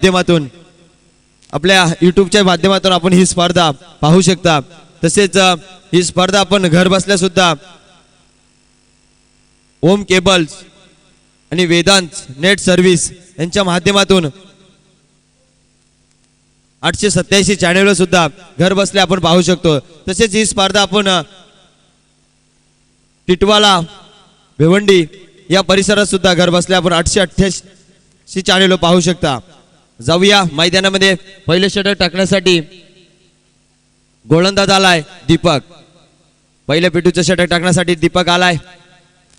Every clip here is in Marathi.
माध्यमातून आपल्या यूट्यूबच्या माध्यमातून आपण ही स्पर्धा पाहू शकता। तसेच ही स्पर्धा आपण घर बसल्या सुद्धा ओम केबल्स आणि वेदांत नेट सर्व्हिस यांच्या माध्यमातून 887 चॅनेलवर सुद्धा घर बसल्या आपण पाहू शकतो। तसेच ही स्पर्धा आपण टिटवाला भिवंडी या परिसरात सुद्धा घर बसल्या आपण 888 चॅनेलवर पाहू शकता। जाऊया मैदानामध्ये पहिले षटक टाकण्यासाठी गोलंदाज आलाय दीपक। पहिल्या पिटूचं षटक टाकण्यासाठी दीपक आलाय।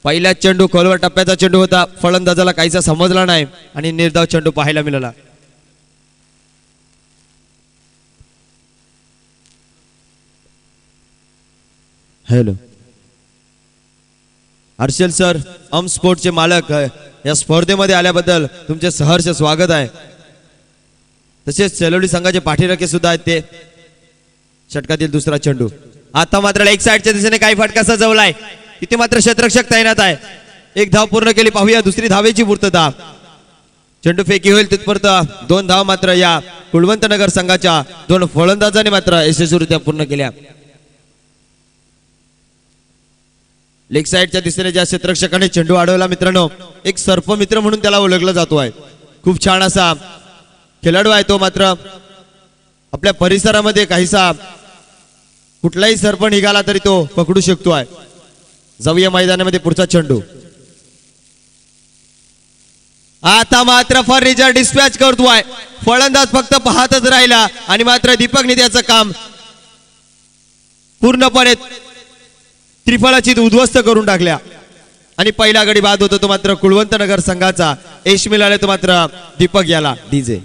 पहिला चेंडू खोलवर टप्प्याचा चेंडू होता, फलंदाजाला काहीसा समजला नाही आणि निर्धाव चेंडू पाहायला मिळाला। हॅलो हर्षल सर, स्पोर्टचे मालक या स्पर्धेमध्ये आल्याबद्दल तुमचे सहर्ष स्वागत आहे। तसेच सेलोली संघाचे पाठीराखे सुद्धा आहेत। ते षटकातील दुसरा चेंडू आता मात्र एक साइडच्या दिशेने काही फटका सजवलाय, तिथे मात्र क्षेत्ररक्षक तैनात आहे। एक धाव पूर्ण केली, पाहूया दुसरी धावेची पूर्तता। चेंडू फेकी होईल तिथपर्यंत 2 धाव मात्र या कुलवंत नगर संघाच्या 2 फलंदाजांनी मात्र यशस्वीरित्या पूर्ण केल्या। लेग साइडच्या दिशेने ज्या क्षेत्ररक्षकाने चेंडू अडवला मित्रांनो, एक सर्प मित्र म्हणून त्याला ओळखला जातो आहे। खूप छान असा खेळाडू आहे तो, मात्र आपल्या परिसरामध्ये काहीसा कुठलाही सर्प निघाला तरी तो पकडू शकतो आहे। जाऊया मैदानामध्ये पुढचा चेंडू आता मात्र फर्निचर डिस्पॅच करतोय। फलंदाज फक्त पाहतच राहिला आणि मात्र दीपकने त्याचं काम पूर्णपणे त्रिफळाची उद्ध्वस्त करून टाकल्या आणि पहिला गडी बाद होतो तो मात्र कुलवंत नगर संघाचा। यश मिळाले तो मात्र दीपक याला डीजे।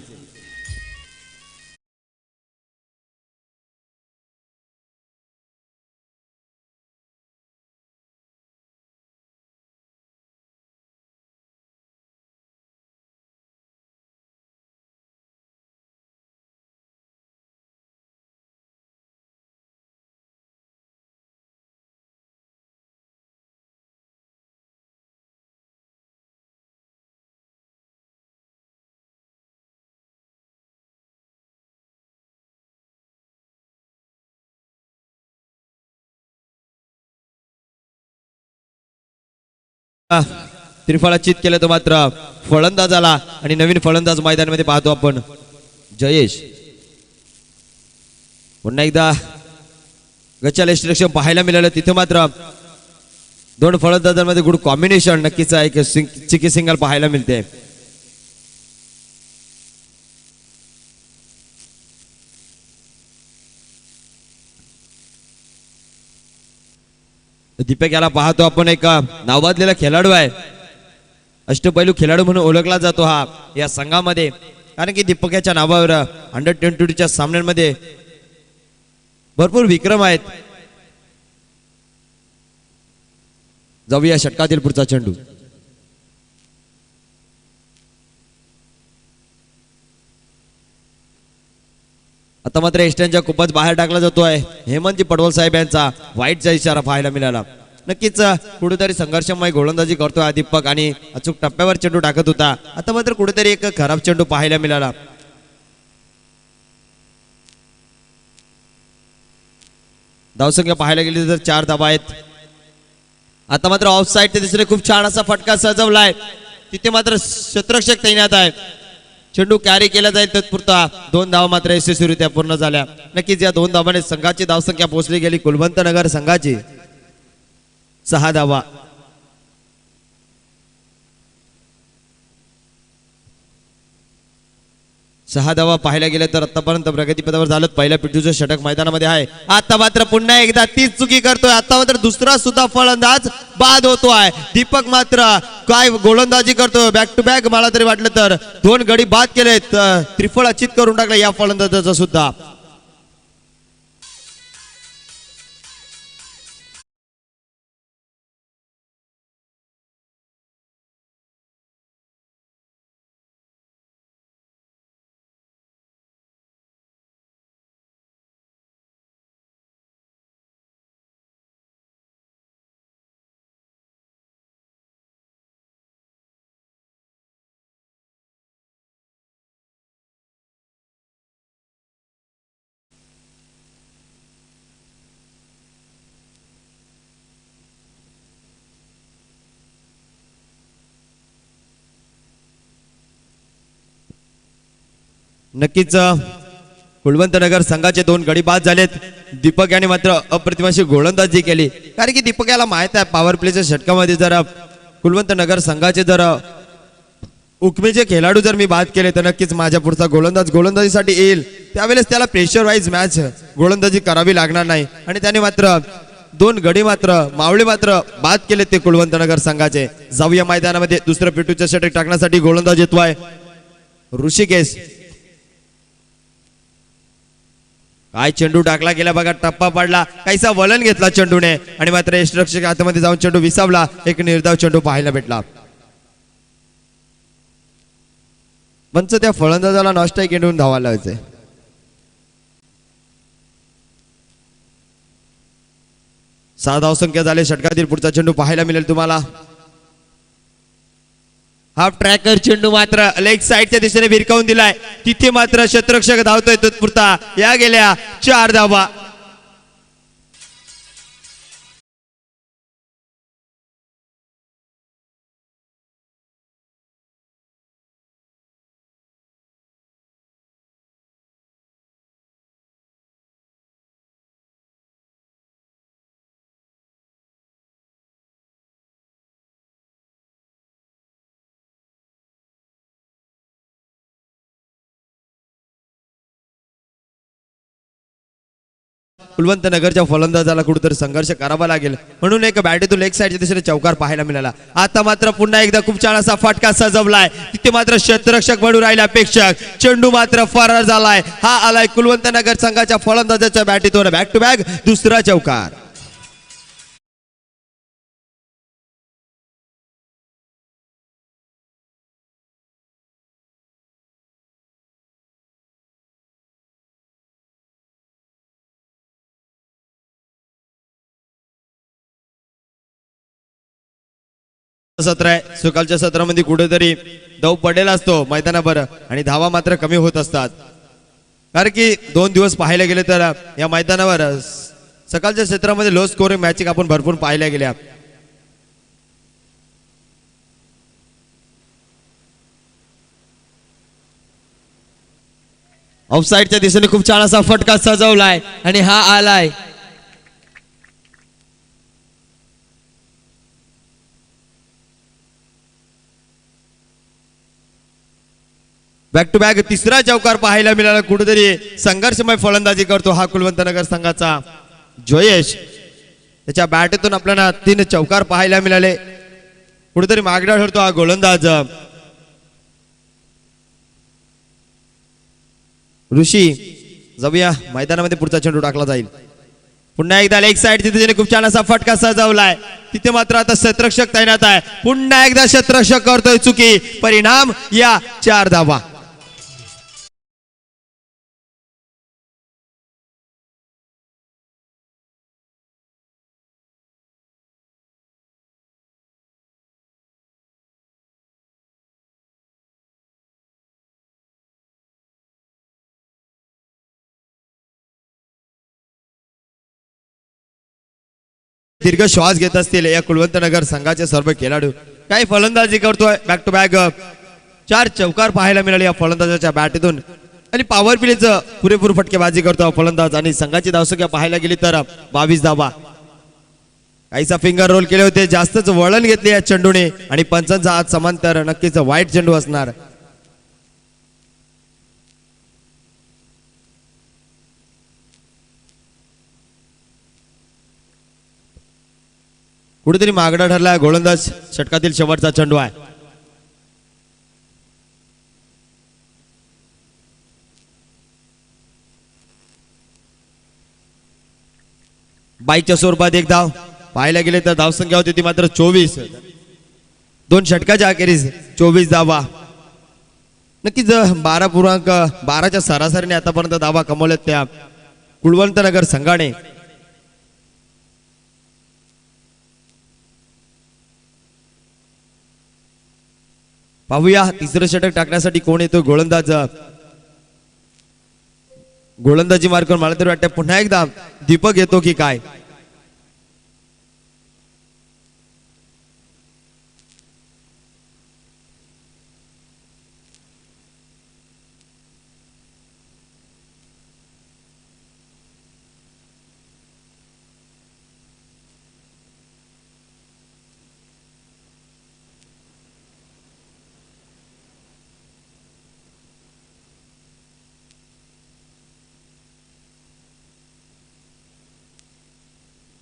त्रिफळाचित केलं तो मात्र फलंदाजाला आणि नवीन फलंदाज मैदानामध्ये पाहतो आपण जयेश। पुन्हा एकदा गचाल यष्टिरक्षण पाहायला मिळालं, तिथे मात्र 2 फलंदाजांमध्ये गुड कॉम्बिनेशन नक्कीच एक चिकी सिंगल पाहायला मिळते। दीपक याला पाहतो आपण, एक नावाजलेला खेळाडू आहे, अष्टपैलू खेळाडू म्हणून ओळखला जातो हा या संघामध्ये, कारण की दीपक याच्या नावावर अंडर-20च्या सामन्यांमध्ये भरपूर विक्रम आहेत। जाऊया षटकातील पुढचा चेंडू आता मात्र एस्टनच्या खूपच बाहेर टाकला जातोय। हेमंतजी पडवल साहेब यांचा वाईटचा इशारा पाहायला मिळाला। नक्कीच कुठेतरी संघर्षमय गोलंदाजी करतोय दीपक आणि अचूक टप्प्यावर चेंडू टाकत होता। आता मात्र कुठेतरी एक खराब चेंडू पाहायला मिळाला। धावसंख्या पाहायला गेली तर 4 धावा आहेत। आता मात्र ऑफ साइडच्या दिशेने खूप छान असा फटका सजवलाय, तिथे मात्र क्षेत्ररक्षक तैनात आहे। चेंडू कॅरी केला जाईल तत्पुरता 2 धावा मात्र यशस्वीरित्या पूर्ण झाल्या। नक्कीच या 2 धावाने संघाची धावसंख्या पोहोचली गेली कुलवंत नगर संघाची 6 धावा। पाहायला गेले तर आतापर्यंत प्रगतीपथावर झालं। पहिल्या पिटूचं षटक मैदानामध्ये आहे। आता मात्र पुन्हा एकदा तीच चुकी करतोय। आता मात्र दुसरा सुद्धा फलंदाज बाद होतोय। दीपक मात्र काय गोलंदाजी करतोय, बॅक टू बॅक मला तरी वाटलं तर 2 गडी बाद केलेत, त्रिफळ अचित करून टाकला या फलंदाजाचा सुद्धा। नक्कीच कुलवंत नगर संघाचे 2 गडी बाद झालेत. दीपक याने मात्र अप्रतिम अशी गोलंदाजी केली, कारण की दीपक याला माहित आहे पॉवर प्लेच्या षटकामध्ये जर कुलवंत नगर संघाचे जर उकमेचे खेळाडू जर मी बाद केले तर नक्कीच माझ्या पुढचा गोलंदाज गोलंदाजीसाठी येईल, त्यावेळेस त्याला प्रेशर वाईज मॅच गोलंदाजी करावी लागणार नाही. आणि त्याने मात्र 2 गडी मात्र मावळे मात्र बाद केले ते कुलवंत नगर संघाचे. जाऊया मैदानामध्ये दुसरं पिटूचं षटक टाकण्यासाठी गोलंदाज येतोय ऋषिकेश. काय चेंडू टाकला गेला बघा, टप्पा पडला, काहीसा वलन घेतला चेंडूने आणि मात्र यष्टरक्षक हातामध्ये जाऊन चेंडू विसावला. एक निर्धाव चेंडू पाहायला भेटला. पंच त्या फलंदाजाला नॉस्ट्राईक घेऊन धावायला व्हायचे. 6 धावसंख्या झाले. षटकातील पुढचा चेंडू पाहायला मिळेल तुम्हाला. हाफ ट्रॅकर चेंडू मात्र लेग साइडच्या दिशेने भिरकावून दिलाय, तिथे मात्र क्षेत्ररक्षक धावतोय तत्पुरता या गेल्या 4 धावा. कुलवंत नगरच्या फलंदाजाला कुठेतरी संघर्ष करावा लागेल, म्हणून एक बॅटीतून लेग साइडच्या दिशेने चौकार पाहायला मिळाला. आता मात्र पुन्हा एकदा खूप छान असा फटका सजवलाय, तिथे मात्र क्षेत्ररक्षक म्हणून राहिला अपेक्षक. चेंडू मात्र फरार झालाय. हा आलाय कुलवंत नगर संघाच्या फलंदाजाच्या बॅटीतून बॅक टू बॅक दुसरा चौकार. सत्र आहे, सकाळच्या सत्रामध्ये कुठेतरी धाव पडेल असतो मैदानावर आणि धावा मात्र कमी होत असतात, कारण की 2 दिवस पाहायला गेले तर या मैदानावर सकाळच्या क्षेत्रामध्ये लो स्कोरिंग मॅचिंग आपण भरपूर पाहायला गेल्या. ऑफसाईडच्या दिशेने खूप छान असा फटका सजवलाय आणि हा आलाय बॅक टू बॅक तिसरा चौकार पाहायला मिळाला. कुठेतरी संघर्षमय फलंदाजी करतो हा कुलवंत नगर संघाचा जयेश. त्याच्या बॅटतून आपल्याला 3 चौकार पाहायला मिळाले. कुठेतरी मागडा ठरतो हा गोलंदाज ऋषी. जाऊया मैदानामध्ये पुढचा चेंडू टाकला जाईल. पुन्हा एकदा लेग साइड तिथे खूप छान असा फटका सजवलाय, तिथे मात्र आता क्षेत्ररक्षक तैनात आहे. पुन्हा एकदा क्षेत्ररक्षक करतोय चुकी, परिणाम या 4 धावा. दीर्घ श्वास घेत असतील या कुलवंत नगर संघाचे सर्व खेळाडू. काही फलंदाजी करतोय, बॅक टू बॅक 4 चौकार पाहायला मिळाले या फलंदाजाच्या बॅटीतून आणि पॉवर प्लेचं पुरेपूर फटकेबाजी करतो फलंदाज. आणि संघाची धावसंख्या पाहायला गेली तर 22 धावा. काहीसा फिंगर रोल केले होते, जास्तच वळण घेतले या चेंडूने आणि पंचांचा हात समांतर, नक्कीच वाईट चेंडू असणार. कुठेतरी मागडा ठरला गोलंदाज. षटकातील शेवटचा चेंडू आहे. बाईकच्या स्वरूपात एक धाव पाहायला गेले तर धावसंख्या होती ती मात्र 24. 2 षटकाच्या अखेरीस 24 धावा. नक्कीच 12.12च्या सरासरीने आतापर्यंत धावा कमवल्यात त्या कुलवंत नगर संघाने. पाहूया तिसरं षटक टाकण्यासाठी कोण येतो गोलंदाज. गोलंदाजी मार्ग मला तरी वाटतं पुन्हा एकदा दीपक येतो की काय.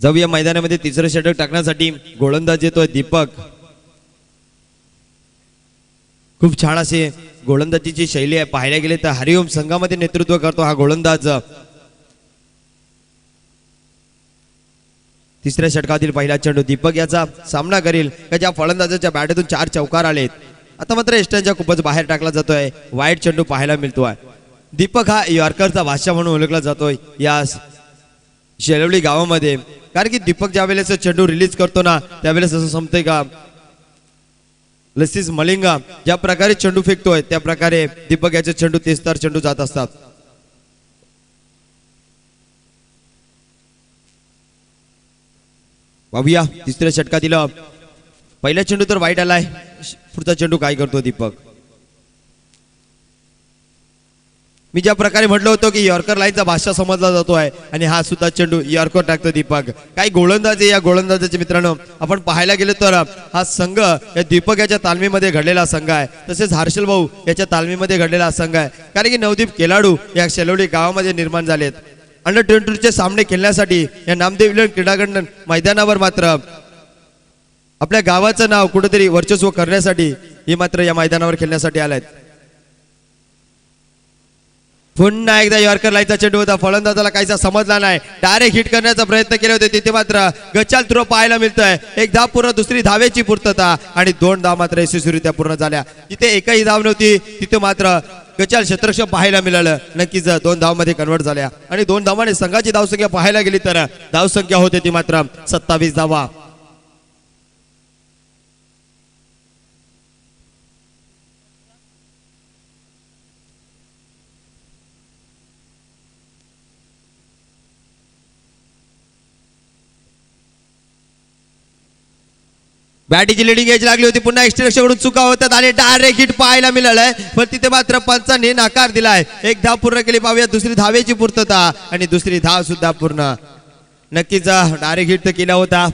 जाऊया मैदानामध्ये तिसरं षटक टाकण्यासाठी गोलंदाज येतोय दीपक. खूप छान असे गोलंदाजीची शैली आहे. पाहायला गेले तर हरिओम संघामध्ये नेतृत्व करतो हा गोलंदाज. तिसऱ्या षटकातील पहिला चेंडू दीपक याचा सामना करील का ज्या फलंदाजाच्या बॅटमधून 4 चौकार आलेत. आता मात्र एस्टनच्या खूपच बाहेर टाकला जातोय. वाईट चेंडू पाहायला मिळतोय. दीपक हा यॉर्करचा बादशाह म्हणून ओळखला जातोय या शेलवली गावामध्ये. कारण की दीपक ज्या वेळेस चेंडू रिलीज करतो ना त्यावेळेस असं समजतंय का लसीस मलिंगा ज्या प्रकारे चेंडू फेकतोय त्या प्रकारे दीपक याचे चेंडू तेस्तार चेंडू जात असतात. पाहूया तिसऱ्या षटकातील पहिला चेंडू तर वाईट आलाय. पुढचा चेंडू काय करतो दीपक. मी ज्या प्रकारे म्हटलं होतं की यॉर्कर लाईनचा बादशाह समजला जातोय आणि हा सुद्धा चेंडू यॉर्कर टाकतो दीपक. काही गोलंदाज या गोलंदाजाचे मित्रांनो आपण पाहायला गेलो तर हा संघ या दीपक याच्या तालमीमध्ये घडलेला संघ आहे. तसेच हर्षल भाऊ याच्या तालमीमध्ये घडलेला संघ आहे. कारण की नवदीप खेळाडू या शेलवली गावामध्ये निर्माण झालेत. अंडर 22 चे सामने खेळण्यासाठी या नामदेव विलन क्रीडागण मैदानावर मात्र आपल्या गावाचं नाव कुठेतरी वर्चस्व करण्यासाठी हे मात्र या मैदानावर खेळण्यासाठी आलायत. पुन्हा एकदा यॉर्कर लाईनचा चेंडू होता. फलंदाजाला काहीसा समजला नाही. डायरेक्ट हिट करण्याचा प्रयत्न केले होते तिथे मात्र गचाल थ्रो पाहायला मिळतोय. एक धाव पूर्ण दुसरी धावेची पूर्तता आणि 2 धाव मात्र यशस्वीरित्या पूर्ण झाल्या. जिथे एकही धाव नव्हती तिथे मात्र गचाल क्षेत्ररक्षण पाहायला मिळालं. नक्कीच 2 धाव मध्ये कन्वर्ट झाल्या आणि 2 धावांनी संघाची धावसंख्या पाहायला गेली तर धावसंख्या होते ती मात्र 27 धावा. बॅटीची लिडिंग एज लागली होती. पुन्हा एक्स्ट्राकडून चुका होतात आणि डायरेक्ट हिट पाहायला मिळालंय. पण तिथे मात्र पंचांनी नकार दिलाय. एक धाव पूर्ण केली. पाहूया दुसरी धावेची पूर्तता आणि दुसरी धाव सुद्धा पूर्ण. नक्कीच डायरेक्ट हिट केला होता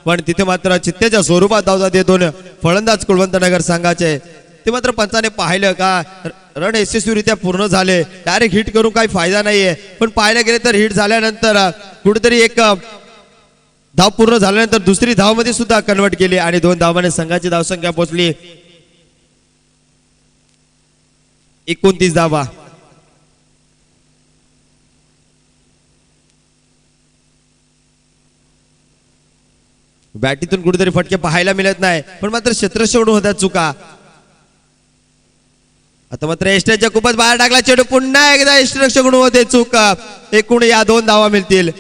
पण तिथे मात्र चित्तेच्या स्वरूपात धाव जाते 2 फलंदाज कुलवंतनगर संघाचे. ते मात्र पंचाने पाहिलं का रण यशस्वीरित्या पूर्ण झाले. डायरेक्ट हिट करून काही फायदा नाहीये. पण पाहायला गेले तर हिट झाल्यानंतर कुठेतरी एक धाव पूर्ण झाल्यानंतर दुसरी धाव मध्ये सुद्धा कन्वर्ट केली आणि 2 धावांनी संघाची धावसंख्या पोहोचली 29 धावा. बॅटीतून कुठेतरी फटके पाहायला मिळत नाही पण मात्र क्षेत्ररक्षण होत्या चुका. आता मात्र एस्टनच्या खूपच बाहेर टाकला चेंडू. पुन्हा एकदा क्षेत्ररक्षण होते चुका. एकूण या 2 धावा मिळतील.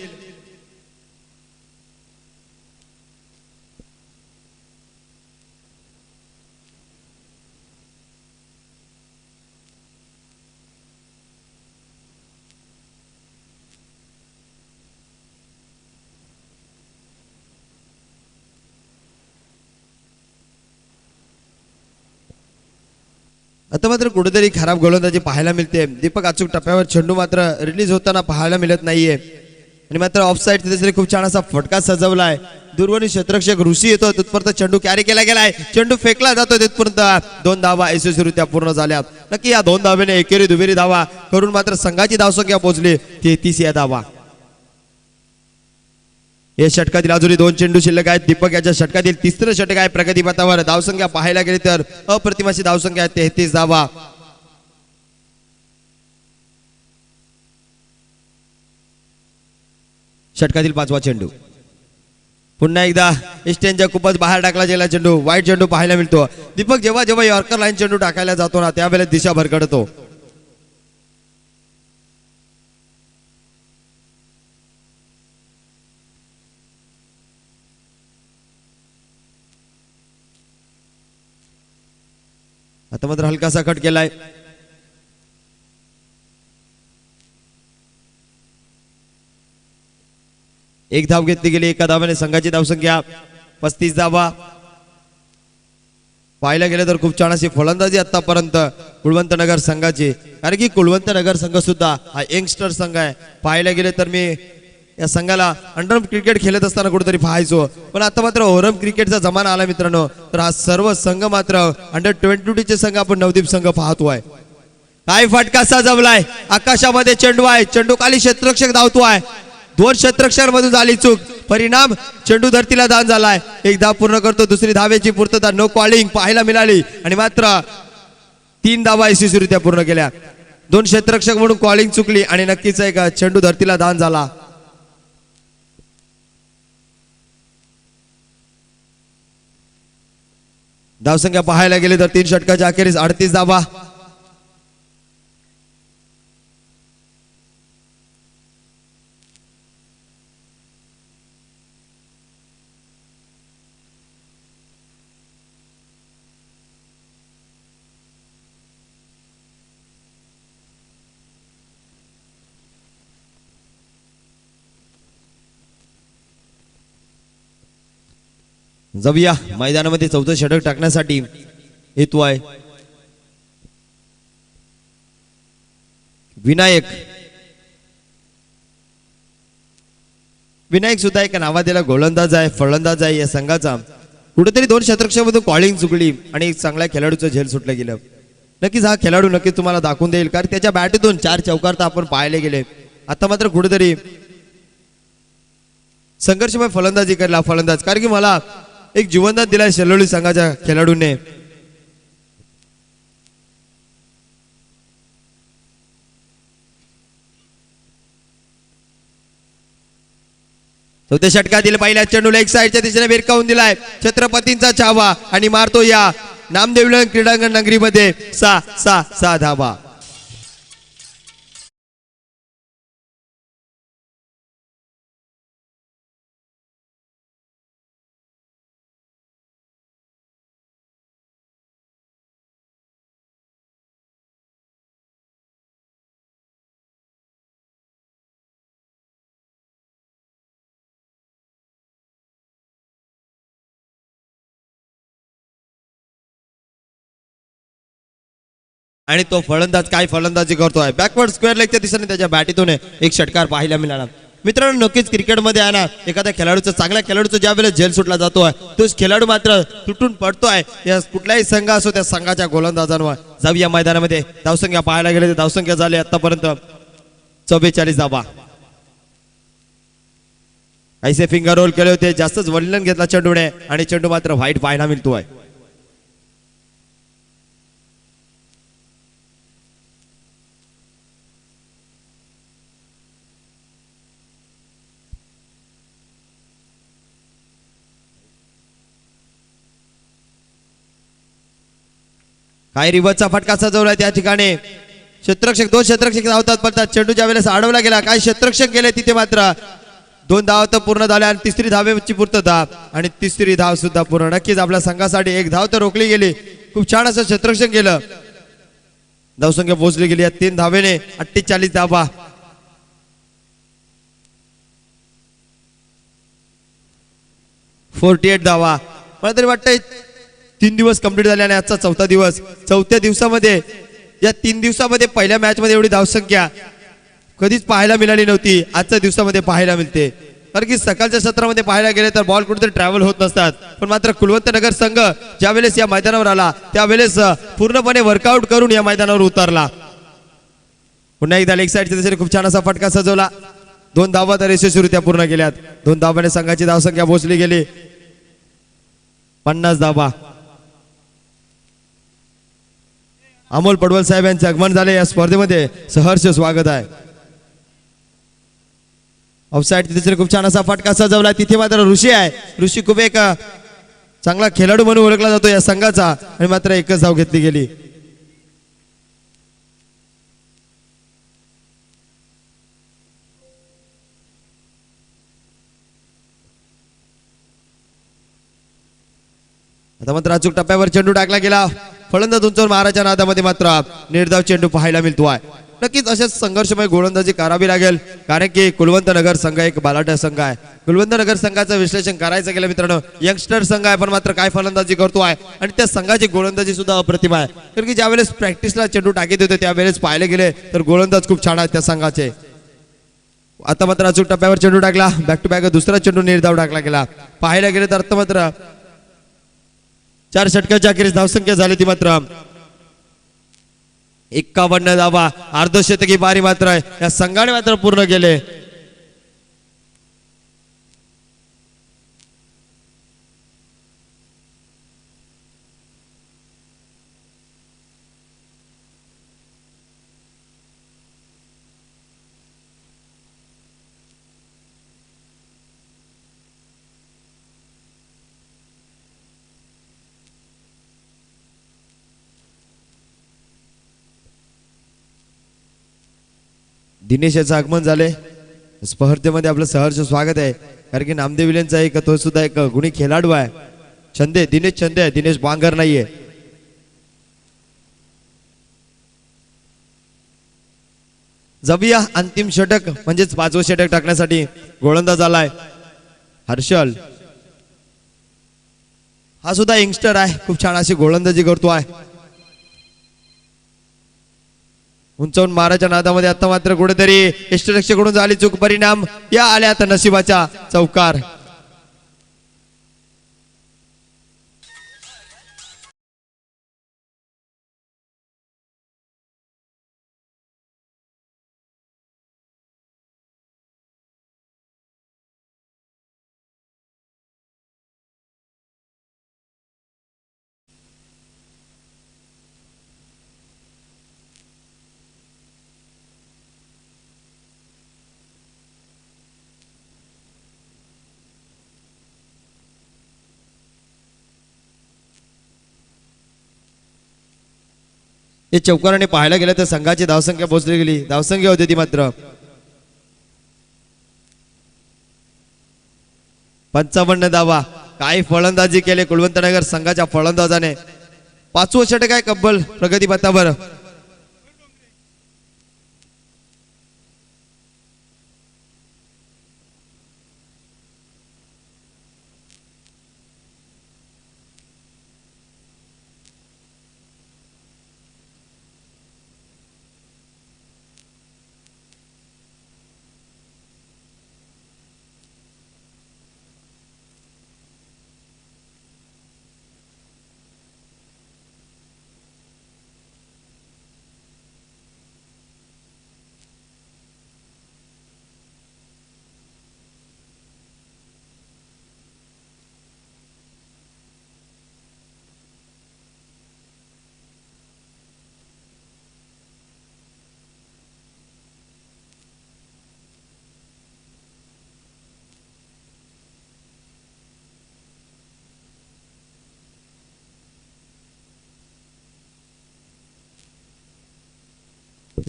आता मात्र कुठेतरी खराब गोलंदाजी पाहायला मिळते. दीपक अचूक टप्प्यावर चेंडू मात्र रिलीज होताना पाहायला मिळत नाहीये आणि मात्र ऑफसाईड तिथे खूप छान असा फटका सजवलाय. दूरवरून क्षेत्ररक्षक ऋषी येतो तिथपर्यंत चेंडू कॅरी केला गेलाय. चेंडू फेकला जातो तिथपर्यंत 2 धावा यशस्वीरित्या पूर्ण झाल्या. नक्की या 2 धावेने एकेरी दुहेरी धावा करून मात्र संघाची धावसंख्या पोहोचली 33 या धावा. या षटकातील अजूनही 2 चेंडू शिल्लक आहेत. दीपक याच्या षटकातील तिसरं षटक आहे प्रगतीपथावर. धावसंख्या पाहायला गेली तर अप्रतिमाची धावसंख्या आहे 33 धावा. षटकातील 5वा चेंडू. पुन्हा एकदा एस्टनच्या खूपच बाहेर टाकला गेला चेंडू. वाईट चेंडू पाहायला मिळतो. दीपक जेव्हा जेव्हा यॉर्कर लाईन चेंडू टाकायला जातो ना त्यावेळेला दिशा भरकटतो. आता मात्र हलकासा कट केलाय. एक धाव घेतली गेली. एका धावाने संघाची धावसंख्या 35 धावा. पाहायला गेलं तर खूप छान अशी फलंदाजी आतापर्यंत कुलवंतनगर संघाची. कारण की कुलवंतनगर संघ सुद्धा हा यंगस्टर संघ आहे. पाहायला गेले तर मी या संघाला अंडर क्रिकेट खेळत असताना कुठेतरी पाहायचो पण आता मात्र ओरम क्रिकेटचा जमाना आला मित्रांनो. तर हा सर्व संघ मात्र अंडर 22 चे संघ आपण नवदीप संघ पाहतोय. काय फटका सजवलाय. आकाशामध्ये चेंडू आहे. चेंडू खाली क्षेत्ररक्षक धावतोय. 2 क्षेत्ररक्षकांमधून झाली चूक. परिणाम चेंडू धरतीला दान झालाय. एक धाव पूर्ण करतो, दुसरी धावेची पूर्तता नो कॉलिंग पाहायला मिळाली आणि मात्र 3 धावा यशस्वीरित्या पूर्ण केल्या. 2 क्षेत्ररक्षक म्हणून कॉलिंग चुकली आणि नक्कीच एक चेंडू धरतीला दान झाला. धावसंख्या पाहायला गेले तर 3 षटकाच्या अखेरीस 38 धावा. जाऊया मैदानामध्ये 4थं षटक टाकण्यासाठी हेतू आहे. विनायक सुद्धा एक नावाजलेला गोलंदाज आहे, फलंदाज आहे या संघाचा. कुठेतरी 2 क्षेत्ररक्षकांमधून कॉलिंग चुकली आणि एक चांगल्या खेळाडूचं झेल सुटलं गेलं. नक्कीच हा खेळाडू नक्कीच तुम्हाला दाखवून देईल, कारण त्याच्या बॅटीतून 4 चौकार तर आपण पाहिले गेले. आता मात्र कुठेतरी संघर्षमय फलंदाजी करला फलंदाज, कारण की मला एक जीवनदान दिलाय सेलोली संघाच्या खेळाडूने. चौथ्या षटकातील पहिल्या चेंडूला एक साईडच्या दिशेने भिरकावून दिलाय. छत्रपतींचा चावा आणि मारतो या नामदेवलन क्रीडांगण नगरीमध्ये 6 धावा. आणि तो फलंदाज काय फलंदाजी करतोय. बॅकवर्ड स्क्वेअर लेगच्या दिशेने त्याच्या बॅटीतून एक षटकार पाहायला मिळाला. मित्रांनो नक्कीच क्रिकेटमध्ये आहे ना, एखाद्या खेळाडूचं चांगल्या खेळाडूचं ज्या वेळेला झेल सुटला जातोय तोच खेळाडू मात्र तुटून पडतोय. या कुठलाही संघ असो त्या संघाच्या गोलंदाजांवर. जाऊया मैदानामध्ये धावसंख्या पाहायला गेले तर धावसंख्या झाली आतापर्यंत 44 धावा. ऐसे फिंगर रोल केले होते, जास्तच वल्लन घेतला चेंडूने आणि चेंडू मात्र व्हाईट पाहायला मिळतोय. काही रिव्हर्सचा फटका सजवलाय त्या ठिकाणी. क्षेत्ररक्षक 2 क्षेत्ररक्षक धावतात पडतात. चेंडू ज्या वेळेस अडवला गेला, काही क्षेत्ररक्षक गेले तिथे मात्र 2 धाव तर पूर्ण झाल्या आणि 3री धावेची पूर्तता आणि 3री धाव सुद्धा पूर्ण. नक्कीच आपल्या संघासाठी 1 धाव तर रोखली गेली. खूप छान असं क्षेत्ररक्षण केलं. धावसंख्या पोहोचली गेली 3 धावेने 48 धावा. धावा. मला तरी वाटतंय 3 दिवस कंप्लीट झाले आणि आजचा 4था दिवस. 4थ्या दिवसामध्ये या 3 दिवसामध्ये पहिल्या मॅच मध्ये एवढी धावसंख्या कधीच पाहायला मिळाली नव्हती. आजच्या दिवसामध्ये पाहायला मिळते. कारण की सकाळच्या सत्रामध्ये पाहायला गेले तर बॉल कुठेतरी ट्रॅव्हल होत नसतात, पण मात्र कुलवंत नगर संघ ज्या वेळेस या मैदानावर आला त्यावेळेस पूर्णपणे वर्कआउट करून या मैदानावर उतरला. पुन्हा एकदा लेग साईडच्या दिशेने खूप छान असा फटका सजवला. 2 धावा तर यशस्वीरित्या पूर्ण केल्यात. 2 धावाने संघाची धावसंख्या पोहोचली गेली 50 धावा. अमोल पडवल साहेब यांचे आगमन झाले. या स्पर्धेमध्ये सहर्ष स्वागत आहे. ऑफसाईड तिथे खूप छान असा फटका सजवला. तिथे मात्र ऋषी आहे. ऋषी खूप एक चांगला खेळाडू म्हणून ओळखला जातो या संघाचा आणि मात्र एकच धाव घेतली गेली. आता मात्र अचूक टप्प्यावर चेंडू टाकला गेला. फलंदाज उंचवून माराच्या नादामध्ये मात्र निर्धाव चेंडू पाहायला मिळतोय. नक्कीच अशाच संघर्षमय गोलंदाजी करावी लागेल, कारण की कुलवंत नगर संघ एक बालाटा संघ आहे. कुलवंत नगर संघाचं विश्लेषण करायचं गेलं मित्रांनो, यंगस्टर संघ आहे पण मात्र काय फलंदाजी करतोय आणि त्या संघाची गोलंदाजी सुद्धा अप्रतिम आहे. कारण की ज्यावेळेस प्रॅक्टिसला चेंडू टाकीत होते त्यावेळेस पाहायला गेले तर गोलंदाज खूप छान आहेत त्या संघाचे. आता मात्र अचूक टप्प्यावर चेंडू टाकला. बॅक टू बॅक दुसरा चेंडू निर्धाव टाकला गेला. पाहायला गेले तर आता मात्र 4 षटकाच्या अखेरीस धावसंख्या झाली ती मात्र 51 धावा. अर्धशतकी बारी मात्र या संघाने मात्र पूर्ण केले. दिनेश याचं आगमन झाले स्पर्धेमध्ये आपलं सहर्ष स्वागत आहे कारण की नामदेव विलेंचा एक तो सुद्धा एक गुणी खेळाडू आहे छंदे दिनेश छंदे आहे दिनेश बांगर नाहीये जाऊया अंतिम षटक म्हणजेच 5वं षटक टाकण्यासाठी गोलंदाज आलाय हर्षल हा सुद्धा यंगस्टर आहे खूप छान अशी गोलंदाजी करतोय उंचावून माराच्या नादामध्ये आता मात्र कुठेतरी यष्टरक्षकडून झाली चूक परिणाम या आल्या आता नशिबाच्या चौकार हे चौकाराने पाहायला गेलं तर संघाची धावसंख्या पोहोचली गेली धावसंख्या होती ती मात्र 55 धावा काय फलंदाजी केले कुलवंतनगर संघाच्या फलंदाजाने 5वं षटक आहे कब्बल प्रगती पथावर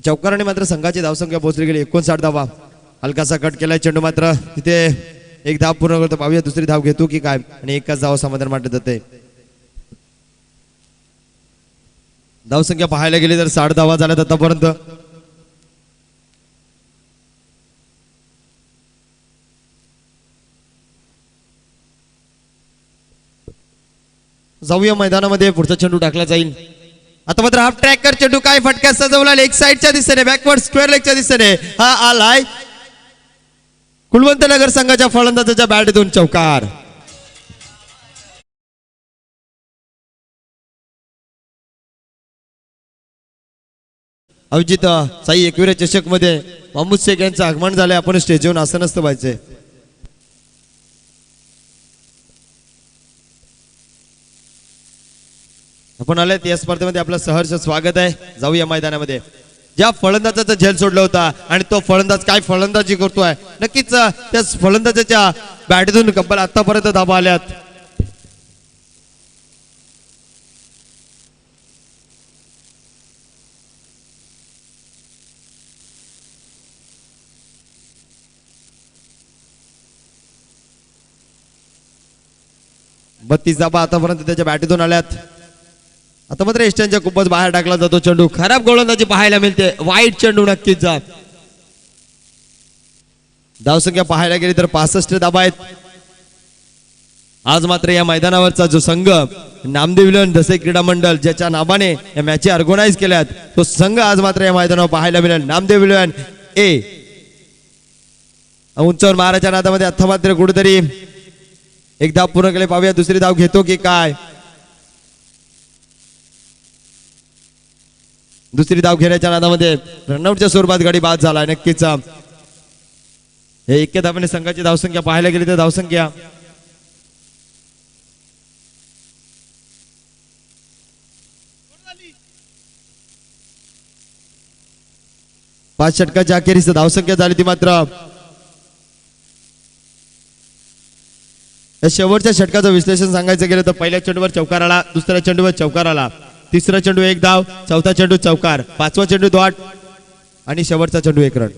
चौकाराने मात्र संघाची धावसंख्या पोहोचली गेली 59 धावा हलकासा कट केलाय चेंडू मात्र तिथे एक धाव पूर्ण करतो पाहूया दुसरी धाव घेतो की काय आणि एकच धाव समाधान मानले जाते धावसंख्या पाहायला गेली तर 60 धावा झाल्यात आतापर्यंत जाऊया मैदानामध्ये पुढचा चेंडू टाकला जाईल आता मात्र हाफ ट्रॅकर चेंडू काय फटक्यात सजवला लेग साइडच्या दिशेने बॅकवर्ड स्क्वेअर लेगच्या दिशेने हा आलाय कुलवंतनगर संघाच्या फलंदाजाच्या बॅटमधून चौकार अभिजित साई एकविरा चषक मध्ये महमूद शेख यांचं आगमन झालंय आपण स्टेजवर असं नसतं पाहिजे आपण आले या स्पर्धेमध्ये आपलं सहर्ष स्वागत आहे जाऊया मैदानामध्ये ज्या फलंदाजाचा झेल सोडला होता आणि तो फलंदाज काय फलंदाजी करतोय नक्कीच त्या फलंदाजाच्या बॅटमधून कब्बल आतापर्यंत धावा आल्यात बत्तीस धावा आतापर्यंत त्याच्या बॅटमधून आल्यात आता मात्र एस्टनच्या खूपच बाहेर टाकला जातो चेंडू खराब गोलंदाजी पाहायला मिळते वाईट चेंडू नक्कीच जा धावसंख्या पाहायला गेली तर 65 धावा आहेत आज मात्र या मैदानावरचा जो संघ नामदेव विलन धसे क्रीडा मंडळ ज्याच्या नावाने या मॅच ऑर्गनाइज केल्यात तो संघ आज मात्र या मैदानावर पाहायला मिळेल नामदेव विलन ए उंचावर माराच्या नादामध्ये आता मात्र कुठेतरी एक धाव पूर्ण केले पाहूया दुसरी धाव घेतो की काय दुसरी धाव घेण्याच्या नादामध्ये रनआउटच्या स्वरूपात गाडी बाद झाला नक्कीच हे एका धावाने संघाची धावसंख्या पाहायला गेली तर धावसंख्या पाच षटकाच्या अखेरीस धावसंख्या झाली ती मात्र शेवटच्या षटकाचं विश्लेषण सांगायचं गेलं तर पहिल्या चेंडूवर चौकार आला दुसऱ्या चेंडूवर चौकार आला तिसरा चेंडू एक धाव चौथा चेंडू चौकार पाचवा चेंडू डॉट आणि शेवटचा चेंडू 1 रन.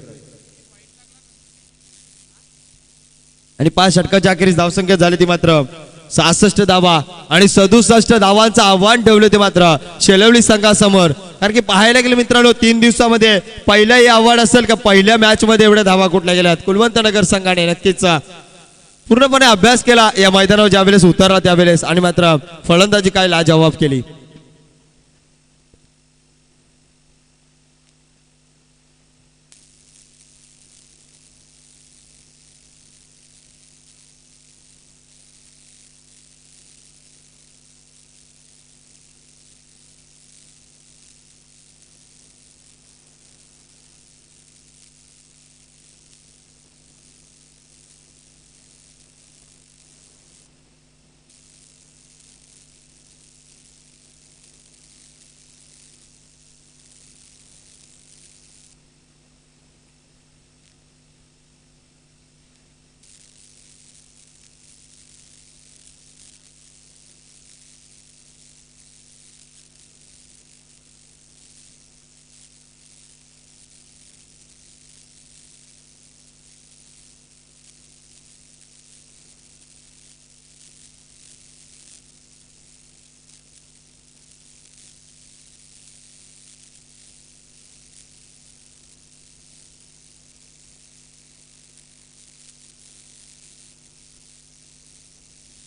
आणि 5 षटकाच्या अखेरीस धावसंख्या झाली ती मात्र 66 धावा आणि 67 धावांचं आव्हान ठेवले ते मात्र शेलवली संघासमोर. कारण की पाहायला गेलं मित्रांनो 3 दिवसामध्ये पहिलंही आव्हान असेल का पहिल्या मॅच मध्ये एवढ्या धावा कुठल्या गेल्यात. कुलवंत नगर संघाने नक्कीच पूर्णपणे अभ्यास केला या मैदानावर ज्यावेळेस उतरला त्यावेळेस आणि मात्र फलंदाजी काय लाजवाब केली.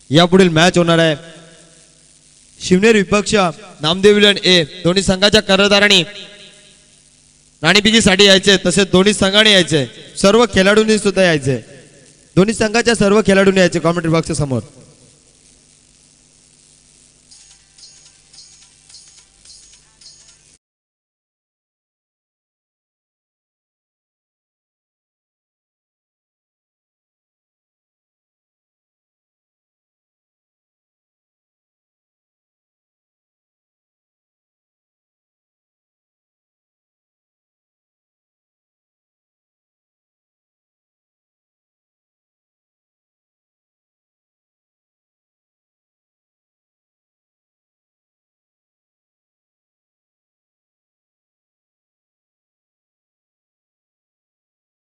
यापुढील मॅच होणार आहे शिवनेर विपक्ष नामदेव विलन ए. दोन्ही संघाच्या कर्णधारांनी नाणेफेकीसाठी यायचे तसेच दोन्ही संघाने यायचे. सर्व खेळाडूंनी सुद्धा यायचे. दोन्ही संघाच्या सर्व खेळाडूंनी यायचे कॉमेंट्री बॉक्सच्या समोर.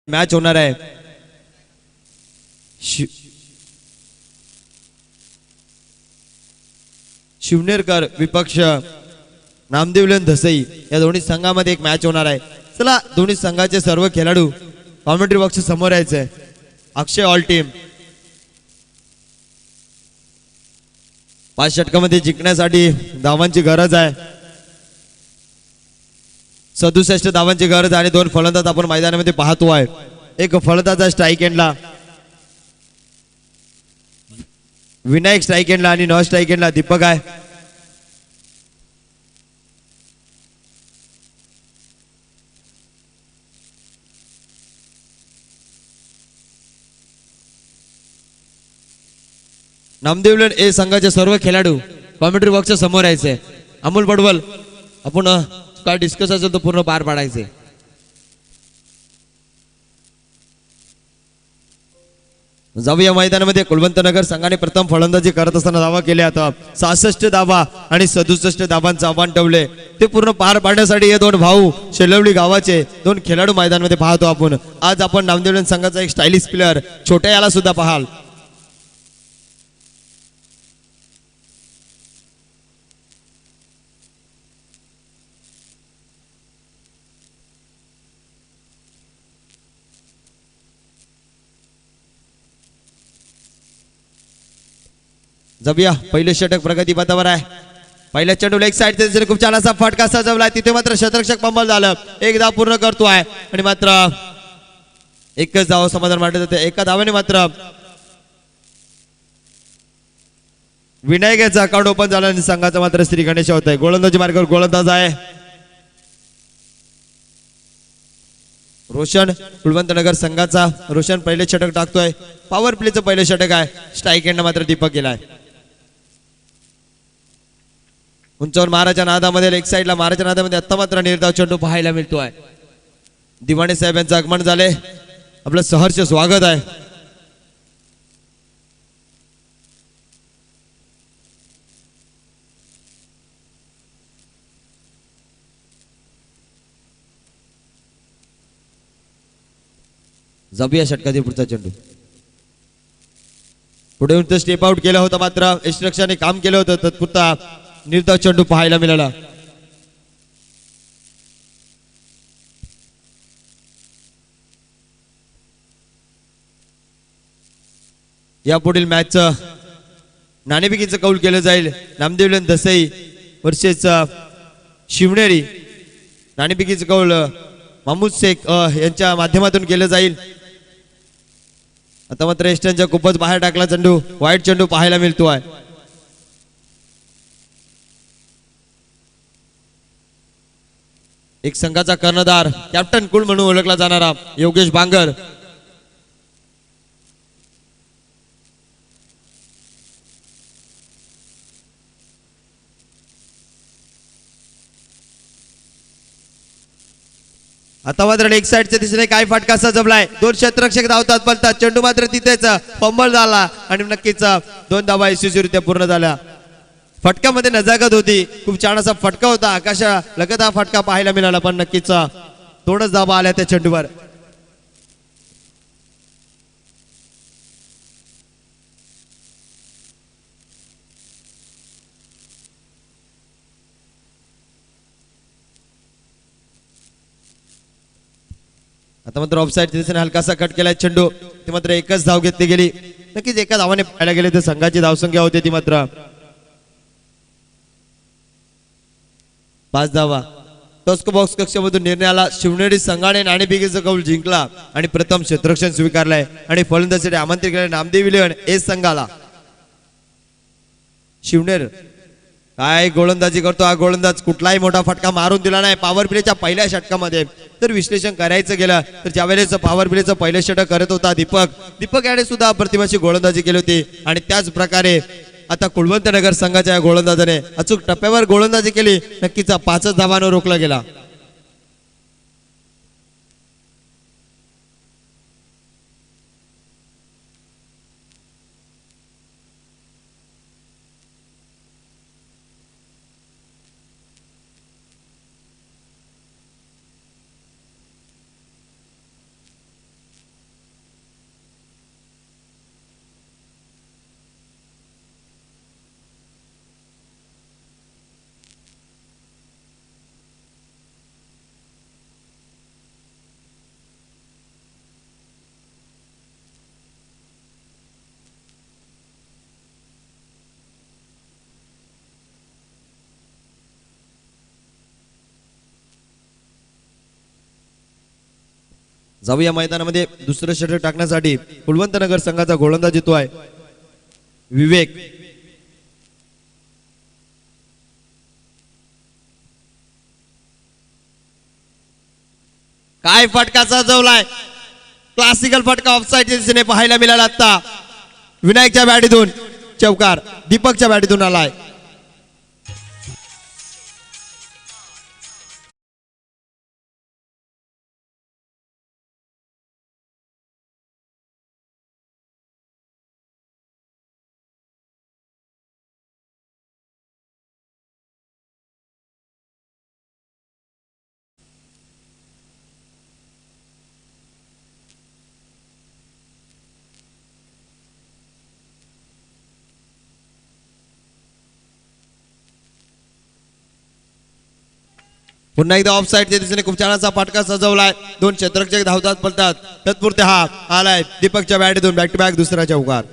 मॅच होणार आहे शिवनेरकर विपक्ष नामदेवलन धसई या दोन्ही संघामध्ये एक मॅच होणार आहे. चला दोन्ही संघाचे सर्व खेळाडू कॉमेंट्री बॉक्स समोर यायचे. अक्षय ऑल टीम 5 षटकामध्ये जिंकण्यासाठी धावांची गरज आहे. 67 धावांची गरज आणि 2 फलंदाज आपण मैदानामध्ये पाहतो आहे. एक फलंदाज स्ट्राईक एंडला विनायक स्ट्राईक एंडला आणि नॉन स्ट्राईक एंडला दीपक आहे. नामदेवलन ए संघाचे सर्व खेळाडू कॉमेंट्री बॉक्सच्या समोर यायचे. अमोल पडवल आपण काय डिस्कस असेल तो पूर्ण पार पाडायचे. जाऊया मैदानामध्ये. कुलवंत नगर संघाने प्रथम फलंदाजी करत असताना धावा केल्या. आता 66 धावा आणि 67 धावांचं आव्हान ठेवले. ते पूर्ण पार पाडण्यासाठी हे 2 भाऊ शेलवली गावाचे 2 खेळाडू मैदानामध्ये पाहतो आपण. आज आपण नामदेवलन संघाचा एक स्टायलिश प्लेअर छोट्या याला सुद्धा पाहाल. जबया पहिले षटक प्रगती पथावर आहे. पहिल्या चेंडूला एक साइड खूप छान असा फटका सजवलाय. तिथे मात्र शतरक्षक पंबल झालं. एक धाव पूर्ण करतोय आणि मात्र एकच धाव समाधान मानले जाते. एका धावाने मात्र विनायकाचा अकाउंट ओपन झाला आणि संघाचा मात्र श्री गणेश होत आहे. गोलंदाजी मार्गावर गोलंदाज आहे रोशन. कुलवंत नगर संघाचा रोशन पहिले षटक टाकतोय. पॉवर प्लेचं पहिले षटक आहे. स्ट्राईक एंड मात्र दीपक केलाय. उंचावर महाराजा नादामध्ये लेग साईडला महाराजा नादामध्ये आता मात्र निर्धाव चेंडू पाहायला मिळतोय. दिवाणे साहेब यांचं आगमन झाले. आपलं सहर्ष स्वागत आहे. जाऊया षटकातील पुढचा चेंडू. पुढे येऊन स्टेप आउट केला होता, मात्र यष्टरक्षाने काम केलं होतं. तत्पुरता निर्धाव चेंडू पाहायला मिळाला. यापुढील मॅचचं नाणेफेकीचं कौल केलं जाईल. नामदेवलन दसई वर्सेस शिवनेरी. नाणेफेकीचं कौल महमूद शेख यांच्या माध्यमातून केलं जाईल. आता मात्र एस्टनच्या खूपच बाहेर टाकला चेंडू. वाईट चेंडू पाहायला मिळतो आहे. एक संघाचा कर्णधार कॅप्टन कुल म्हणून ओळखला जाणारा योगेश बांगर आता मात्र एक साइडच्या दिशेने काय फटका सजवलाय. दोन क्षेत्ररक्षक धावतात पलतात. चेंडू मात्र तिथेच फंबल झाला आणि नक्कीच 2 धावा यशस्वीरित्या पूर्ण झाल्या. फटक्यामध्ये नजाकत होती. खूप छान असा फटका होता. आकाशा लगत हा फटका पाहायला मिळाला, पण नक्कीच 2च धावा आल्या त्या चेंडूवर. आता मात्र ऑफसाईडच्या दिशेने हलकासा कट केलाय चेंडू. ती मात्र एकच धाव घेतली गेली. नक्कीच एका धावाने पाहायला गेले तर संघाची धावसंख्या होती ती मात्र 5 धावा. टॉस्क बॉक्स कक्षामधून निर्णय आला. शिवनेरी संघाने नाणेफेकीचा कौल जिंकला आणि प्रथम क्षेत्ररक्षण स्वीकारलाय आणि फलंदाजीसाठी आमंत्रित केले नामदेव विलियन एस संघाला. शिवनेर काय गोलंदाजी करतो हा गोलंदाज. कुठलाही मोठा फटका मारून दिला नाही पॉवर प्लेच्या पहिल्या षटकामध्ये. तर विश्लेषण करायचं गेलं तर ज्यावेळेस पॉवर प्लेचं पहिलं षटक करत होता दीपक याने सुद्धा प्रतिभाची गोलंदाजी केली होती. आणि त्याच प्रकारे आता कुलवंत नगर संघाच्या गोलंदाजाने अचूक टप्प्यावर गोलंदाजी केली. नक्कीच 5 धावांवर रोखला गेला. जाऊया मैदानामध्ये दुसरं षटक टाकण्यासाठी कुलवंत नगर संघाचा गोलंदाज येतो आहे विवेक. काय फटका सजवलाय. क्लासिकल फटका ऑफसाईडच्या दिशेने पाहायला मिळाला. आता विनायकच्या बॅटीतून चौकार दीपकच्या बॅटीतून आलाय. पुन्हा एकदा ऑफ साइडच्या दिशेने खूप छानसा फटका सजवलाय. 2 क्षेत्ररक्षक धावतात पलतात. तत्पुरते हा आलाय दीपकच्या बॅटीतून बॅक टू बॅक दुसरा चौकार.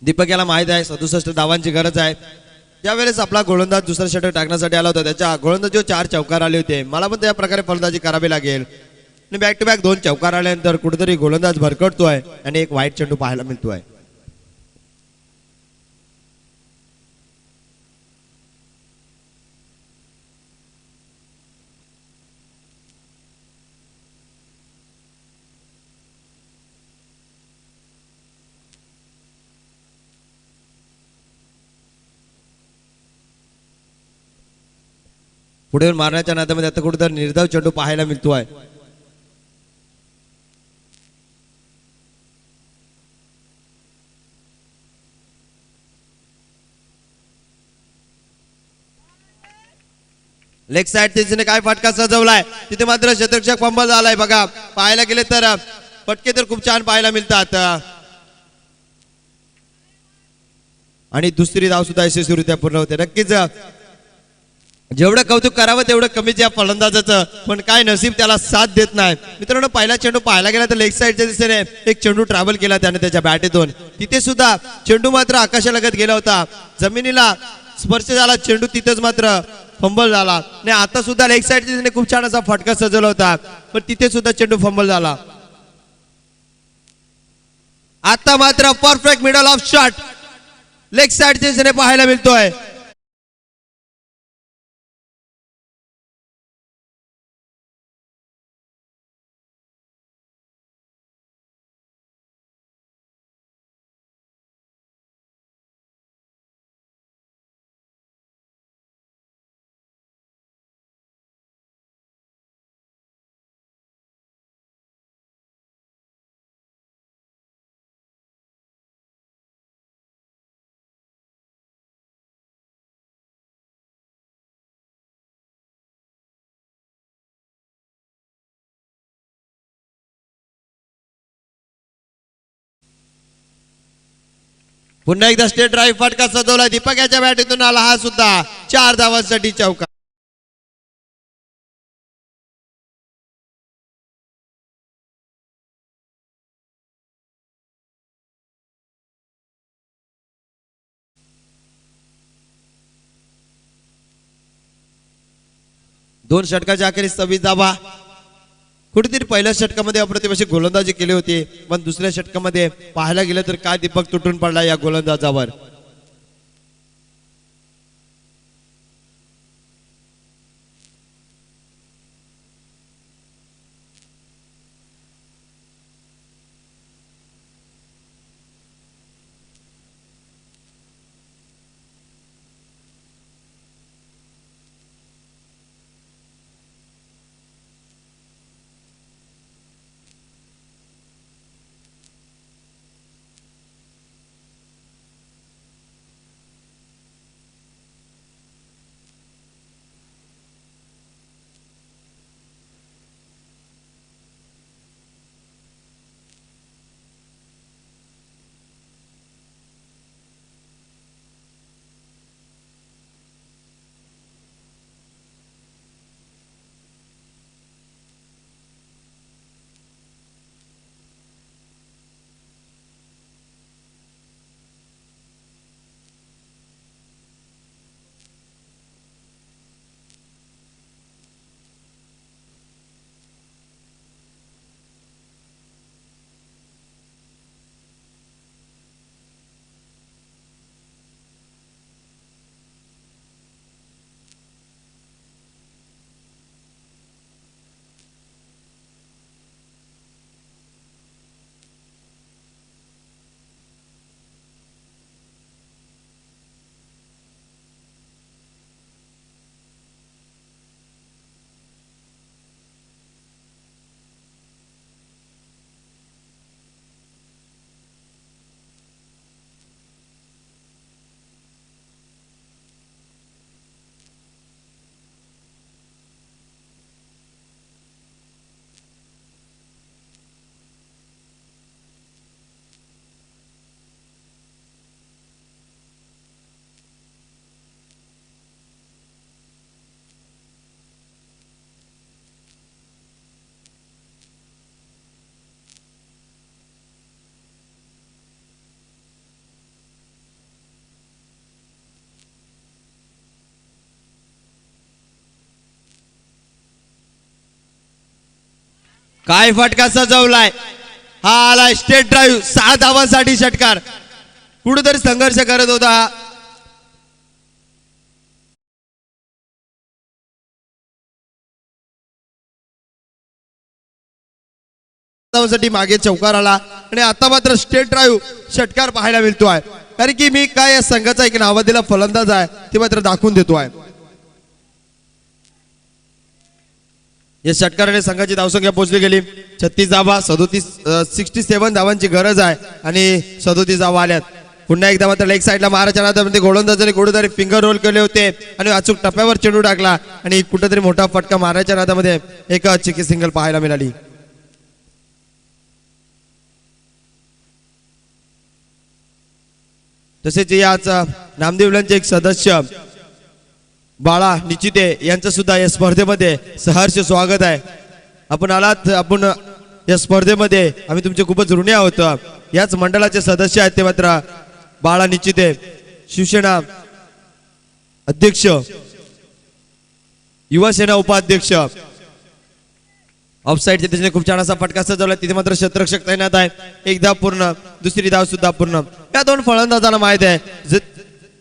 दीपक याला माहित आहे 67 धावांची गरज आहे. ज्यावेळेस आपला गोलंदाज दुसरा षटक टाकण्यासाठी आला होता त्याच्या गोलंदाजीवर 4 चौकार आले होते. मला पण त्या प्रकारे फलंदाजी करावी लागेल. आणि बॅक टू बॅक 2 चौकार आल्यानंतर कुठेतरी गोलंदाज भरकटतोय आणि एक वाईट चेंडू पाहायला मिळतोय. पुढे मारण्याच्या नादामध्ये आता कुठेतरी निर्धाव चेंडू पाहायला मिळतो आहे. लेग साइड तिने काय फटका सजवलाय तिथे मात्र शतरक्षक फंबल झालाय बघा. पाहायला गेले तर फटके तर खूप छान पाहायला मिळतात आणि दुसरी धाव सुद्धा यशस्वीरित्या पूर्ण होते. नक्कीच जेवढं कौतुक करावं तेवढं कमीच या फलंदाजाचं, पण काय नसीब त्याला साथ देत नाही. मित्रांनो पहिला चेंडू पाहायला गेला तर लेग साइडच्या दिशेने एक चेंडू ट्रॅव्हल केला त्याने त्याच्या बॅटेतून. तिथे सुद्धा चेंडू मात्र आकाशालगत गेला होता, जमिनीला स्पर्श झाला चेंडू, तिथेच मात्र फंबल झाला. आणि आता सुद्धा लेग साइडच्या दिशेने खूप छान असा फटका सजवला होता, पण तिथे सुद्धा चेंडू फंबल झाला. आता मात्र perfect middle of shot leg साइडच्या दिशेने पाहायला मिळतोय. पुन्हा एकदा स्टेट ड्राईव्ह फटका सजवला दीपक याच्या बॅटीतून आला हा सुद्धा 4 धावांसाठी चौका. दोन षटकाच्या अखेरीस 26 धावा. कुठेतरी पहिल्या षटकामध्ये अप्रतिम अशी गोलंदाजी केली होती, पण दुसऱ्या षटकामध्ये पाहायला गेलं तर काय दीपक तुटून पडला या गोलंदाजावर. काय फटका सजवलाय हा आला स्टेट ड्राईव्ह 6 धावांसाठी षटकार. कुठेतरी संघर्ष करत होता साठी मागे चौकार आला आणि आता मात्र स्टेट ड्राईव्ह षटकार पाहायला मिळतो आहे. कारण की मी काय या संघाचा एक नावादिला फलंदाज आहे ते मात्र दाखवून देतो आहे. या षटकाराने संघाची धावसंख्या पोहोचली गेली 36 धावा. 67 धावांची गरज आहे आणि 37 धावा आल्यात. पुन्हा एकदा मात्र लेग साईडला महाराच्या नादामध्ये गोलंदाजाने कुठेतरी फिंगर रोल केले होते आणि अचूक टप्प्यावर चेंडू टाकला आणि कुठेतरी मोठा फटका महाराच्या नादामध्ये एक चिकी सिंगल पाहायला मिळाली. तसेच याच नामदेवलांचे एक सदस्य बाळा निचिते यांचं सुद्धा या स्पर्धेमध्ये सहर्ष स्वागत आहे. आपण आलात, आपण या स्पर्धेमध्ये आम्ही तुमचे खूपच ऋणी आहोत. याच मंडळाचे सदस्य आहेत ते मात्र बाळा निचिते, शिवसेना अध्यक्ष, युवासेना उपाध्यक्ष. ऑफसाईडच्या दिशेने खूप छान असा फटका सजवला, तिथे मात्र क्षेत्ररक्षक तैनात आहे. एक धाव पूर्ण, दुसरी धाव सुद्धा पूर्ण. या दोन फलंदाजांना माहित आहे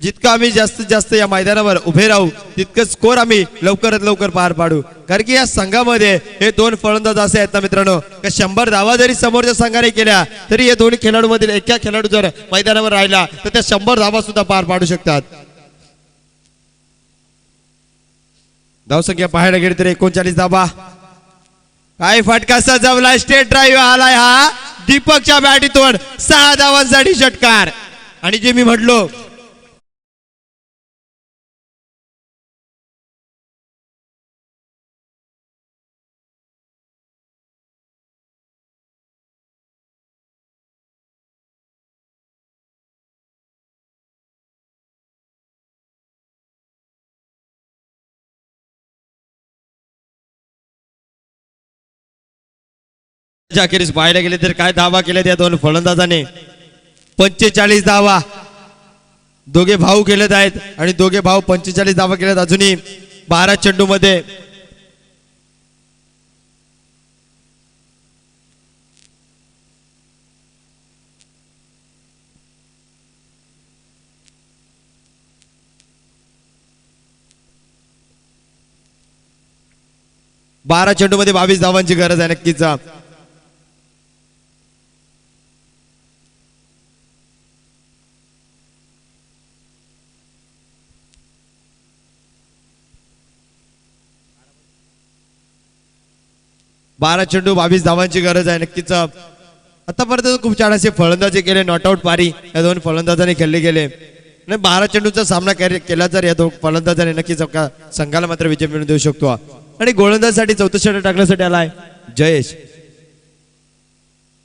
जितकं आम्ही जास्तीत जास्त या मैदानावर उभे राहू तितकं स्कोर आम्ही लवकरात लवकर पार पाडू. कारण की या संघामध्ये हे दोन फलंदाज असे आहेत ना मित्रांनो, 100 धावा जरी समोरच्या संघाने केल्या तरी या दोन्ही खेळाडूंमधील एका खेळाडू जर मैदानावर राहिला तर त्या 100 धावा सुद्धा पार पाडू शकतात. धावसंख्या पाहायला गेली तर 39 धावा. काय फटका सजवलाय, स्टेट ड्राईव्ह आलाय हा दीपकच्या बॅटीतून. 6 धावांसाठी षटकार. आणि जे मी म्हटलो अखेरीस पाहायला गेले तर काय धावा केल्या त्या दोन फलंदाजाने. 45 धावा दोघे भाऊ केलेत आहेत आणि दोघे भाऊ 45 धावा केल्यात. अजूनही 12 चेंडू मध्ये बारा चेंडू मध्ये 22 धावांची गरज आहे नक्कीच. 12 चेंडू 22 धावांची गरज आहे नक्कीच. आतापर्यंत खूप छान असे फलंदाजी केले, नॉट आउट पारी या दोन फलंदाजांनी खेळले गेले. 12 चेंडूचा सामना केला जर या दोन फलंदाजांनी नक्कीच संघाला मात्र विजय मिळवून देऊ शकतो. आणि गोलंदाजसाठी चौथं षटक टाकण्यासाठी आलाय जयेश.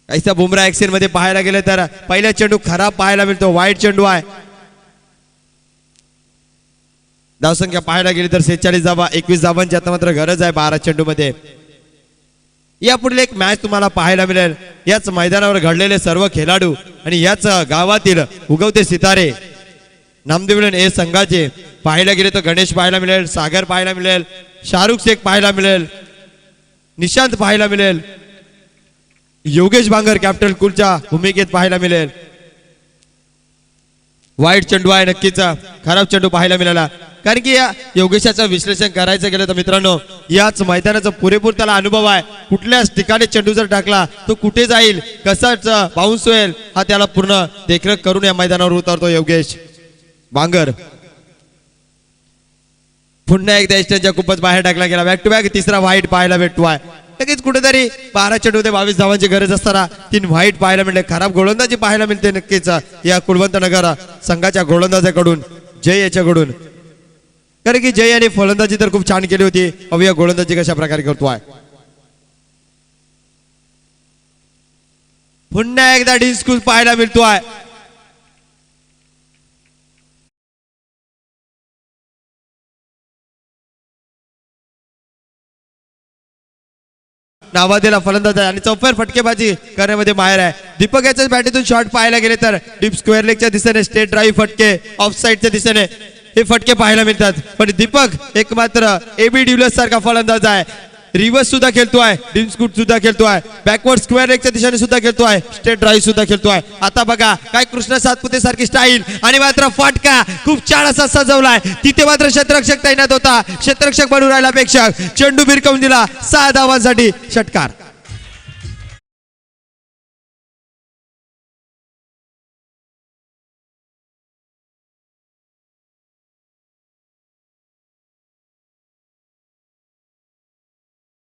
ऐसा बुमराह ऍक्शन मध्ये पाहायला गेले तर पहिला चेंडू खराब पाहायला मिळतो, वाईट चेंडू आहे. धावसंख्या पाहायला गेली तर 46 धावा. 21 धावांची आता मात्र गरज आहे 12 चेंडू मध्ये. यापुढील एक मॅच तुम्हाला पाहायला मिळेल. याच मैदानावर घडलेले सर्व खेळाडू आणि याच गावातील उगवते सितारे नामदेवलन ए संघाचे पाहायला गेले तर गणेश पाहायला मिळेल, सागर पाहायला मिळेल, शाहरुख शेख पाहायला मिळेल, निशांत पाहायला मिळेल, योगेश बांगर कॅप्टन कुलच्या भूमिकेत पाहायला मिळेल. वाईट चेंडू आहे नक्कीच, खराब चेंडू पाहायला मिळाला. कारण की या योगेशाचं विश्लेषण करायचं गेलं तर मित्रांनो याच मैदानाचा पुरेपूर त्याला अनुभव आहे. कुठल्याच ठिकाणी चेंडू जर टाकला तो कुठे जाईल, कसाच बाउन्स होईल हा त्याला पूर्ण देखरेख करून या मैदानावर उतरतो योगेश बांगर. पुन्हा एकदा एस्टनच्या खूपच बाहेर टाकला गेला. बॅक टू बॅक तिसरा व्हाईट पाहायला भेटतोय. नक्कीच कुठेतरी 12 चेंडू 22 धावांची गरज असताना 3 व्हाईट पाहायला मिळते. खराब गोलंदाजी पाहायला मिळते नक्कीच या कुलवंतनगर संघाच्या गोलंदाजाकडून, जय याच्याकडून. कारण की जय यांनी फलंदाजी तर खूप छान केली होती. अवया गोलंदाजी कशा प्रकारे करतोय. पुन्हा एकदा डिस्कूस पाहायला मिळतोय. नावादेला फलंदाज आहे आणि चौफेर फटकेबाजी करण्यामध्ये माहेर आहे. दीपक याच्याच बॅटीतून शॉट पाहायला गेले तर डीप स्क्वेअर लेगच्या दिशेने, स्टेट ड्राईव्ह फटके, ऑफ साईडच्या दिशेने हे फटके पाहायला मिळतात. पण दीपक एक मात्र एबी डिव्हिलियर्स सारखा फलंदाज आहे. रिव्हर्स सुद्धा खेळतोय, डीप स्कूट सुद्धा खेळतोय, बॅकवर्ड स्क्वेअर लेगच्या दिशेने सुद्धा खेळतोय, स्टेट ड्राईव्ह सुद्धा खेळतोय. आता बघा काय कृष्ण सातपुते सारखी स्टाईल आणि मात्र फटका खूप छान असा सजवलाय. तिथे मात्र क्षेत्ररक्षक तैनात होता. क्षेत्ररक्षक बनून राहिला प्रेक्षक. चेंडू भिरकावून दिला. 6 धावांसाठी षटकार.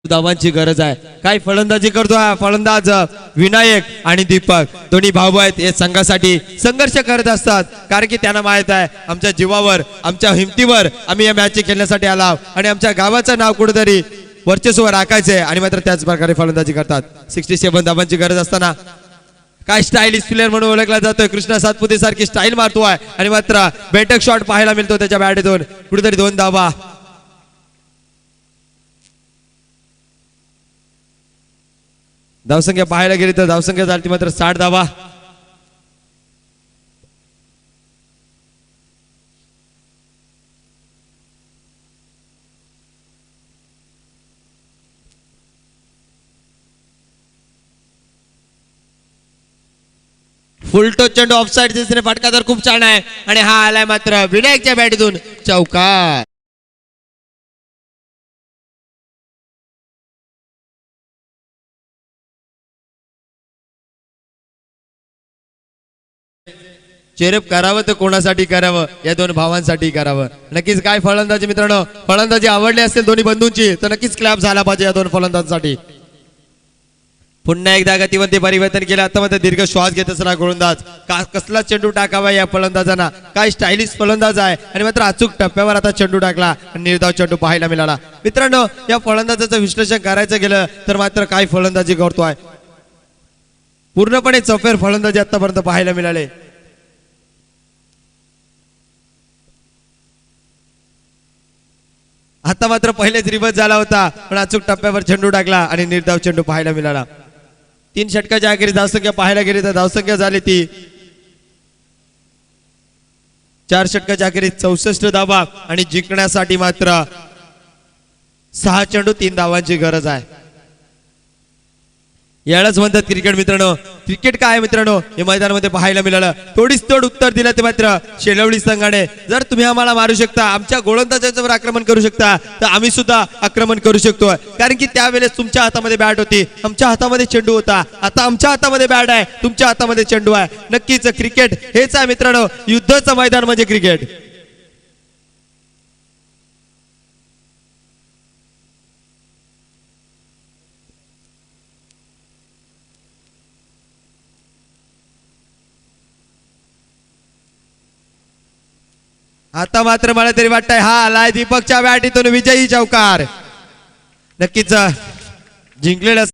धावांची गरज आहे. काय फलंदाजी करतो हा फलंदाज विनायक आणि दीपक दोन्ही भाऊ आहेत. हे संघासाठी संघर्ष करत असतात कारण की त्यांना माहित आहे आमच्या जीवावर आमच्या हिमतीवर आम्ही या मॅच खेळण्यासाठी आलो आणि आमच्या गावाचं नाव कुठेतरी वर्चस्व राखायचंय आणि मात्र त्याच प्रकारे फलंदाजी करतात. 67 धावांची गरज असताना काय स्टाईलिश प्लेअर म्हणून ओळखला जातोय कृष्णा सातपुते सारखी स्टाईल मारतोय आणि मात्र बेटक शॉट पाहायला मिळतो त्याच्या बॅटमधून कुठेतरी 2 धावा. धावसंख्या पाहायला गेली तर धावसंख्या झाली मात्र 60 धावा. फुल टच चेंडू ऑफसाइड दिसणे फटका तर खूप छान आहे आणि हा आलाय मात्र विनायकच्या बॅटमधून चौकार. चेरेप करावं तर कोणासाठी करावं या दोन भावांसाठी करावं. नक्कीच काय फलंदाजी मित्रांनो फलंदाजी आवडली असेल दोन्ही बंधूंची तर नक्कीच क्लॅप झाला पाहिजे या दोन फलंदाजांसाठी. पुन्हा एकदा गतिवंती परिवर्तन केलं आता मध्ये दीर्घ श्वास घेत असला गोलंदाज कसला चेंडू टाकावा या फलंदाजांना काय स्टायलिश फलंदाज आहे आणि मात्र अचूक टप्प्यावर आता चेंडू टाकला आणि निर्धाव चेंडू पाहायला मिळाला. मित्रांनो या फलंदाजाचं विश्लेषण करायचं गेलं तर मात्र काय फलंदाजी करतोय पूर्णपणे चौफेर फलंदाजी आतापर्यंत पाहायला मिळाले. आता मात्र पहिलेच रिवर्स झाला होता पण अचूक टप्प्यावर चेंडू टाकला आणि निर्धाव चेंडू पाहायला मिळाला. 3 षटकाच्या अखेरीस धावसंख्या पाहायला गेली तर धावसंख्या झाली ती 4 षटकाच्या अखेरीस 64 धावा आणि जिंकण्यासाठी मात्र 6 चेंडू 3 धावांची गरज आहे. यालाच म्हणतात क्रिकेट मित्रांनो. क्रिकेट काय आहे मित्रांनो हे मैदानामध्ये पाहायला मिळालं. थोडीच तोड उत्तर दिलं ते मात्र शेलवली संघाने. जर तुम्ही आम्हाला मारू शकता आमच्या गोलंदाजांवर आक्रमण करू शकता तर आम्ही सुद्धा आक्रमण करू शकतो कारण की त्यावेळेस तुमच्या हातामध्ये बॅट होती आमच्या हातामध्ये चेंडू होता. आता आमच्या हातामध्ये बॅट आहे तुमच्या हातामध्ये चेंडू आहे. नक्कीच क्रिकेट हेच आहे मित्रांनो. युद्धाचं मैदान म्हणजे क्रिकेट. आता मात्र मला तरी वाटतंय हा आलाय दीपकच्या बॅटीतून विजयी चौकार. नक्कीच जिंकलेला